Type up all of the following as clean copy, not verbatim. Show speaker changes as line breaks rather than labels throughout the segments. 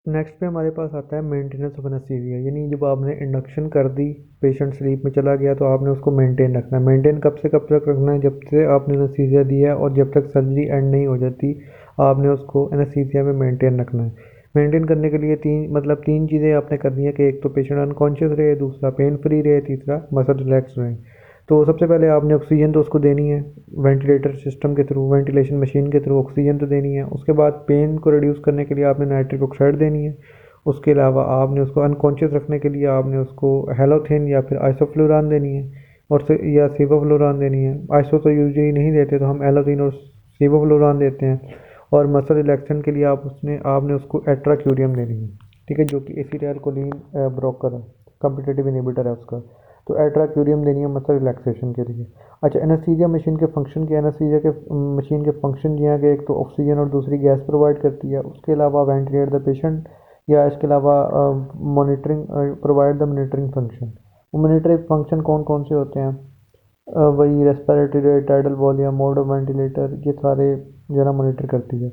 Next पे हमारे पास आता है मेंटेनेंस ऑफ एनेस्थीसिया, यानी जब आपने इंडक्शन कर दी, पेशेंट स्लीप में चला गया तो आपने उसको मेंटेन रखना है। मेंटेन कब से कब तक रखना है? जब से आपने एनेस्थीसिया दिया है और जब तक सर्जरी एंड नहीं हो जाती आपने उसको एनेस्थीसिया में मेंटेन रखना है। मेंटेन करने के लिए तीन चीज़ें आपने करनी है कि एक तो पेशेंट अनकॉन्शियस रहे, दूसरा पेन फ्री रहे, तीसरा मसल रिलैक्स रहे। तो सबसे पहले आपने ऑक्सीजन तो उसको देनी है, वेंटिलेटर सिस्टम के थ्रू, वेंटिलेशन मशीन के थ्रू ऑक्सीजन तो देनी है। उसके बाद पेन को रिड्यूस करने के लिए आपने नाइट्रिक ऑक्साइड देनी है। उसके अलावा आपने उसको अनकॉन्शियस रखने के लिए आपने उसको हेलोथिन या फिर आइसोफ्लुरान देनी है या सेवोफ्लुरान देनी है। आइसो तो यूजुअली नहीं देते, तो हम हेलोथिन और सेवोफ्लुरान देते हैं। और मसल रिलैक्सेशन के लिए आपने उसको एट्राक्यूरियम देनी है, ठीक है, जो कि एसिटाइलकोलिन ब्रोकर है, कॉम्पिटिटिव इनहिबिटर है उसका। तो एट्राक्यूरियम देनी है मसल रिलैक्सेशन के लिए। अच्छा, एनेस्थीसिया मशीन के फंक्शन के एनेस्थीसिया के मशीन के फंक्शन ये हैं कि एक तो ऑक्सीजन और दूसरी गैस प्रोवाइड करती है। उसके अलावा वेंटिलेट द पेशेंट, या इसके अलावा monitoring, provide the monitoring function. Monitoring function कौन कौन से होते हैं? वही respiratory rate, tidal volume, mode of ventilator, ये सारे जो है ना मॉनिटर करती है।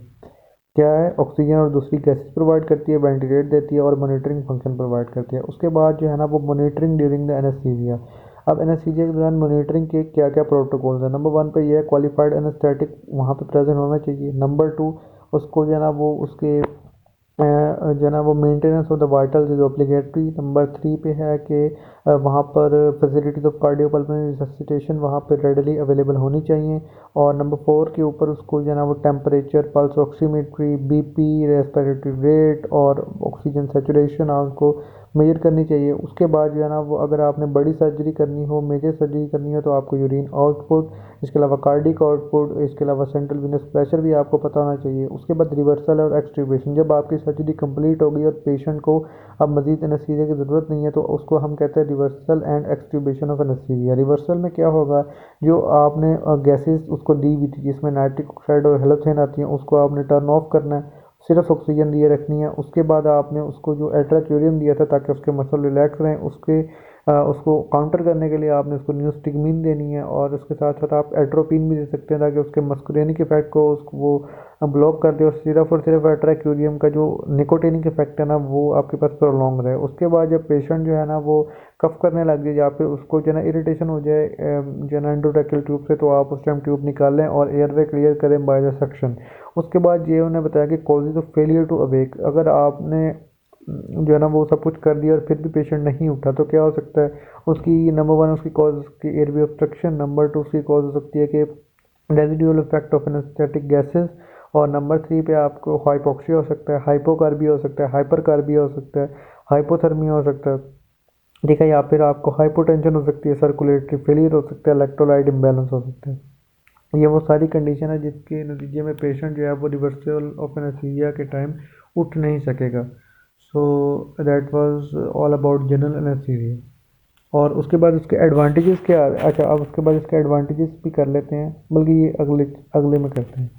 क्या है? ऑक्सीजन और दूसरी गैसेस प्रोवाइड करती है, वेंटिलेट देती है और मॉनिटरिंग फंक्शन प्रोवाइड करती है। उसके बाद जो है ना वो मॉनिटरिंग ड्यूरिंग द एनेस्थीसिया। अब एनेस्थीसिया के दौरान मॉनिटरिंग के क्या क्या प्रोटोकॉल्स है? नंबर 1 पे ये है, क्वालिफाइड एनेस्थेटिक वहाँ पे प्रेजेंट होना चाहिए। नंबर 2, उसको जो है ना वो उसके जो है ना वो maintenance of the vitals is obligatory. Number 3 पे है कि वहाँ पर फैसिलिटीज ऑफ कार्डियोपल्मोनरी रिससिटेशन वहाँ पर रेडली अवेलेबल होनी चाहिए। और नंबर 4 के ऊपर उसको जो है ना वो temperature, pulse oximetry, BP, respiratory rate और ऑक्सीजन सेचुरेशन आपको मेजर करनी चाहिए। उसके बाद जो है ना वो अगर आपने बड़ी सर्जरी करनी हो, मेजर सर्जरी करनी हो, तो आपको यूरिन आउटपुट, इसके अलावा कार्डिक आउटपुट, इसके अलावा सेंट्रल वेनस प्रेशर भी आपको पता होना चाहिए। उसके बाद रिवर्सल और एक्सट्यूबेशन, जब आपकी सर्जरी कंप्लीट होगी और पेशेंट को अब मजीद एनेस्थीसिया की ज़रूरत नहीं है तो उसको हम कहते हैं reversal and extubation of anaesthesia. Reversal में क्या होगा? जो आपने गैसेस उसको दी हुई थी जिसमें नाइट्रिक ऑक्साइड और हेलोथेन आती हैं, उसको आपने टर्न ऑफ करना है, सिर्फ ऑक्सीजन दिए रखनी है। उसके बाद आपने उसको जो एट्राक्यूरियम दिया था ताकि उसके मसल रिलैक्स रहें, उसको काउंटर करने के लिए आपने उसको न्यूस्टिगमिन देनी है। और उसके साथ साथ आप एट्रोपिन भी दे सकते हैं ताकि उसके मस्कुलेनिक इफेक्ट को उसको वो ब्लॉक कर दे और सिर्फ एट्राक्यूरियम का जो निकोटिनिक इफेक्ट है ना वो आपके पास प्रोलॉन्ग रहे। उसके बाद जब पेशेंट जो है ना वो कफ करने लग जाए या फिर उसको जो है ना इरिटेशन हो जाए जो है ना एंडोट्रैकियल ट्यूब से, तो आप उस टाइम ट्यूब निकाल लें और एयरवे क्लियर करें बाय द सक्शन। उसके बाद ये उन्हें बताया कि causes of failure to awake, अगर आपने जो है ना वो सब कुछ कर दिया और फिर भी पेशेंट नहीं उठा तो क्या हो सकता है? उसकी नंबर 1 उसकी कॉज उसकी एयरवे ऑब्स्ट्रक्शन, नंबर 2 उसकी कॉज हो सकती है कि residual effect of anaesthetic gases, और नंबर 3 पे आपको हाइपोक्सिया हो सकता है, हाइपोकार्बिया हो सकता है, हाइपरकार्बिया हो सकता है, हाइपोथर्मिया हो सकता है, ठीक है, या फिर आपको हाइपोटेंशन हो सकती है, सर्कुलेटरी फेलियर हो सकता है, इलेक्ट्रोलाइट इम्बैलेंस हो सकता है। ये वो सारी कंडीशन है जिसके नतीजे में पेशेंट जो है वो रिवर्सल ऑफ एनेस्थीसिया के टाइम उठ नहीं सकेगा। So that was all about general anaesthesia. और उसके बाद उसके एडवांटेजेस क्या? अच्छा, अब उसके बाद इसके एडवांटेजेस भी कर लेते हैं, बल्कि ये अगले अगले में करते हैं।